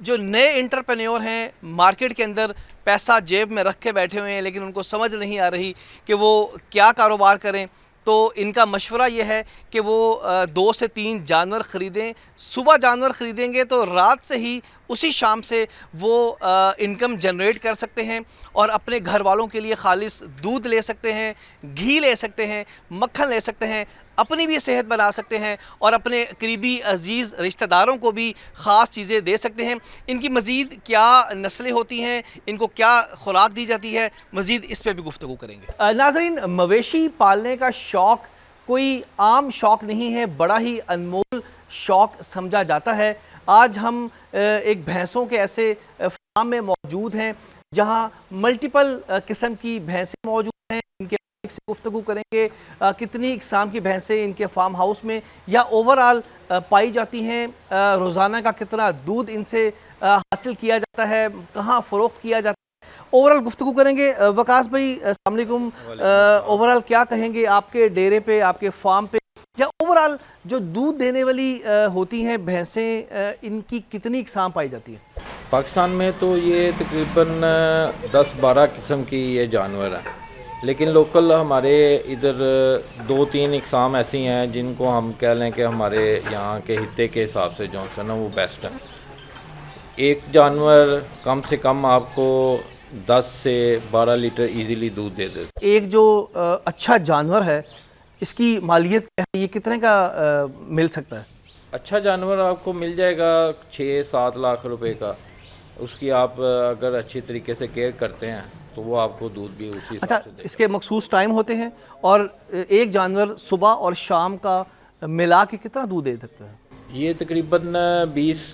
جو نئے انٹرپرینیور ہیں مارکیٹ کے اندر پیسہ جیب میں رکھ کے بیٹھے ہوئے ہیں لیکن ان کو سمجھ نہیں آ رہی کہ وہ کیا کاروبار کریں، تو ان کا مشورہ یہ ہے کہ وہ 2 سے 3 جانور خریدیں. صبح جانور خریدیں گے تو رات سے ہی اسی شام سے وہ انکم جنریٹ کر سکتے ہیں اور اپنے گھر والوں کے لیے خالص دودھ لے سکتے ہیں، گھی لے سکتے ہیں، مکھن لے سکتے ہیں، اپنی بھی صحت بنا سکتے ہیں اور اپنے قریبی عزیز رشتہ داروں کو بھی خاص چیزیں دے سکتے ہیں. ان کی مزید کیا نسلیں ہوتی ہیں، ان کو کیا خوراک دی جاتی ہے، مزید اس پہ بھی گفتگو کریں گے. ناظرین، مویشی پالنے کا شوق کوئی عام شوق نہیں ہے، بڑا ہی انمول شوق سمجھا جاتا ہے. آج ہم ایک بھینسوں کے ایسے فارم میں موجود ہیں جہاں ملٹیپل قسم کی بھینسیں موجود ہیں. ان کے سے گفتگو کریں گے کتنی اقسام کی بھینسیں ان کے فارم ہاؤس میں یا اوورآل پائی جاتی ہیں، روزانہ کا کتنا دودھ ان سے حاصل کیا جاتا ہے، کہاں فروخت کیا جاتا ہے، اوورآل گفتگو کریں گے. وقاص بھائی السلام علیکم. اوورآل کیا کہیں گے آپ کے ڈیرے پہ، آپ کے فارم پہ، یا اوورآل جو دودھ دینے والی ہوتی ہیں بھینسیں، ان کی کتنی اقسام پائی جاتی ہیں؟ پاکستان میں تو یہ تقریباً 10-12 قسم کی یہ جانور ہیں، لیکن لوکل ہمارے ادھر 2-3 اقسام ایسی ہیں جن کو ہم کہہ لیں کہ ہمارے یہاں کے خطے کے حساب سے جو ہے نا وہ بیسٹ ہیں. ایک جانور کم سے کم آپ کو 10 سے 12 لیٹر ایزیلی دودھ دے دیتے. ایک جو اچھا جانور ہے اس کی مالیت کیا ہے، یہ کتنے کا مل سکتا ہے؟ اچھا جانور آپ کو مل جائے گا 6-7 لاکھ روپے کا. اس کی آپ اگر اچھی طریقے سے کیئر کرتے ہیں تو وہ آپ کو دودھ بھی اسی اچھا، حساب سے دے گا. اس کے مخصوص ٹائم ہوتے ہیں اور ایک جانور صبح اور شام کا ملا کے کتنا دودھ دے سکتا ہے؟ یہ تقریباً 20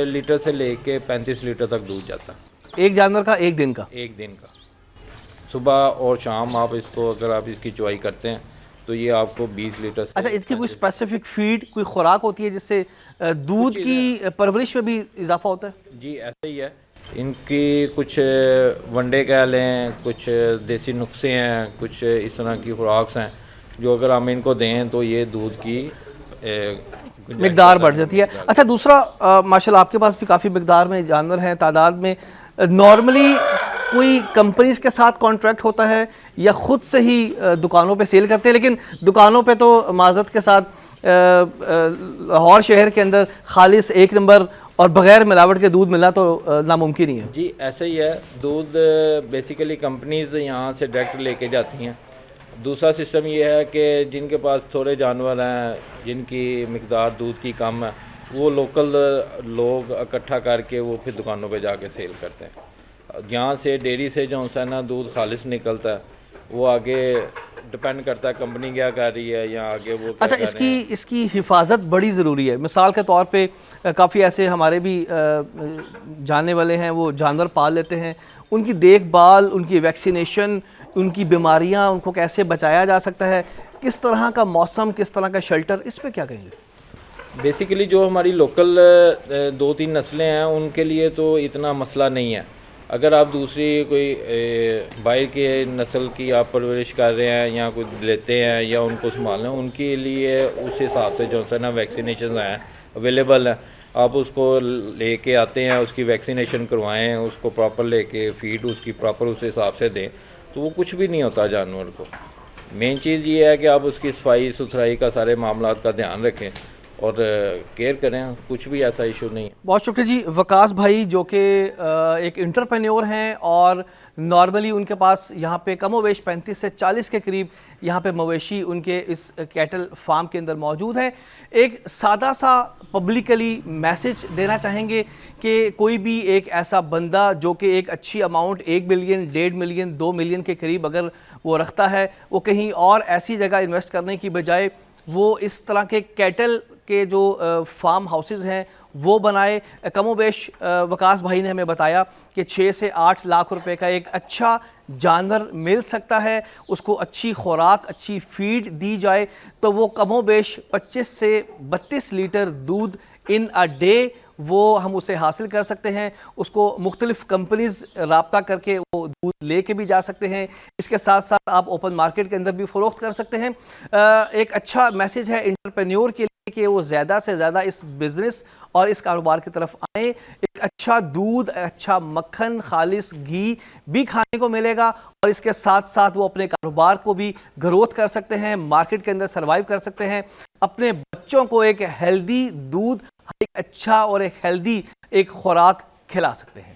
لیٹر سے لے کے 35 لیٹر تک دودھ جاتا ہے. ایک جانور کا ایک دن کا؟ ایک دن کا. صبح اور شام آپ اس کو اگر آپ اس کی چوائی کرتے ہیں تو یہ آپ کو 20 لیٹر سے. اچھا، اس کی کوئی اسپیسیفک فیڈ، کوئی خوراک ہوتی ہے جس سے دودھ کی پرورش میں بھی اضافہ ہوتا ہے؟ جی ایسے ہی ہے. ان کی کچھ ونڈے کہہ لیں، کچھ دیسی نسخے ہیں، کچھ اس طرح کی خوراکس ہیں جو اگر ہم ان کو دیں تو یہ دودھ کی مقدار بڑھ جاتی ہے. اچھا، دوسرا ماشاءاللہ آپ کے پاس بھی کافی مقدار میں جانور ہیں، تعداد میں. نارملی کوئی کمپنیز کے ساتھ کانٹریکٹ ہوتا ہے یا خود سے ہی دکانوں پہ سیل کرتے ہیں؟ لیکن دکانوں پہ تو معذرت کے ساتھ لاہور شہر کے اندر خالص 1 نمبر اور بغیر ملاوٹ کے دودھ ملنا تو ناممکن ہی ہے. جی ایسے ہی ہے. دودھ بیسیکلی کمپنیز یہاں سے ڈائریکٹ لے کے جاتی ہیں. دوسرا سسٹم یہ ہے کہ جن کے پاس تھوڑے جانور ہیں، جن کی مقدار دودھ کی کم ہے، وہ لوکل لوگ اکٹھا کر کے وہ پھر دکانوں پہ جا کے سیل کرتے ہیں. یہاں سے ڈیری سے جو ہے نا دودھ خالص نکلتا ہے، وہ آگے ڈپینڈ کرتا ہے کمپنی کیا کر رہی ہے یا آگے وہ. اچھا، اس کی حفاظت بڑی ضروری ہے. مثال کے طور پہ کافی ایسے ہمارے بھی جاننے والے ہیں، وہ جانور پال لیتے ہیں، ان کی دیکھ بھال، ان کی ویکسینیشن، ان کی بیماریاں، ان کو کیسے بچایا جا سکتا ہے، کس طرح کا موسم، کس طرح کا شیلٹر، اس پہ کیا کہیں گے؟ بیسیکلی جو ہماری لوکل 2-3 نسلیں ہیں ان کے لیے تو اتنا مسئلہ نہیں ہے. اگر آپ دوسری کوئی باہر کے نسل کی آپ پرورش کر رہے ہیں یا کوئی لیتے ہیں یا ان کو سنبھال رہے ہیں، ان کے لیے اس حساب سے جو ہے نا ویکسینیشن ہیں اویلیبل ہیں. آپ اس کو لے کے آتے ہیں، اس کی ویکسینیشن کروائیں، اس کو پراپر لے کے فیڈ اس کی پراپر اس حساب سے دیں تو وہ کچھ بھی نہیں ہوتا جانور کو. مین چیز یہ ہے کہ آپ اس کی صفائی ستھرائی کا سارے معاملات کا دھیان رکھیں اور کیئر کریں، کچھ بھی ایسا ایشو نہیں ہے. بہت شکریہ جی. وقاص بھائی جو کہ ایک انٹرپرینیور ہیں اور نارملی ان کے پاس یہاں پہ کم و بیش 35 سے 40 کے قریب یہاں پہ مویشی ان کے اس کیٹل فارم کے اندر موجود ہیں. ایک سادہ سا پبلکلی میسج دینا چاہیں گے کہ کوئی بھی ایک ایسا بندہ جو کہ ایک اچھی اماؤنٹ 1 ملین، 1.5 ملین، 2 ملین کے قریب اگر وہ رکھتا ہے، وہ کہیں اور ایسی جگہ انویسٹ کرنے کی بجائے وہ اس طرح کے کیٹل کے جو فارم ہاؤسز ہیں وہ بنائے. کم و بیش وقاص بھائی نے ہمیں بتایا کہ 6 سے 8 لاکھ روپے کا ایک اچھا جانور مل سکتا ہے، اس کو اچھی خوراک، اچھی فیڈ دی جائے تو وہ کم و بیش 25 سے 32 لیٹر دودھ ان اے ڈے وہ ہم اسے حاصل کر سکتے ہیں۔ اس کو مختلف کمپنیز رابطہ کر کے وہ دودھ لے کے بھی جا سکتے ہیں، اس کے ساتھ ساتھ آپ اوپن مارکیٹ کے اندر بھی فروخت کر سکتے ہیں۔ ایک اچھا میسیج ہے انٹرپرینیور کے لیے کہ وہ زیادہ سے زیادہ اس بزنس اور اس کاروبار کی طرف آئیں۔ ایک اچھا دودھ، اچھا مکھن، خالص گھی بھی کھانے کو ملے گا اور اس کے ساتھ ساتھ وہ اپنے کاروبار کو بھی گروتھ کر سکتے ہیں، مارکیٹ کے اندر سروائیو کر سکتے ہیں، اپنے بچوں کو ایک ہیلدی دودھ، ایک اچھا اور ایک ہیلدی ایک خوراک کھلا سکتے ہیں۔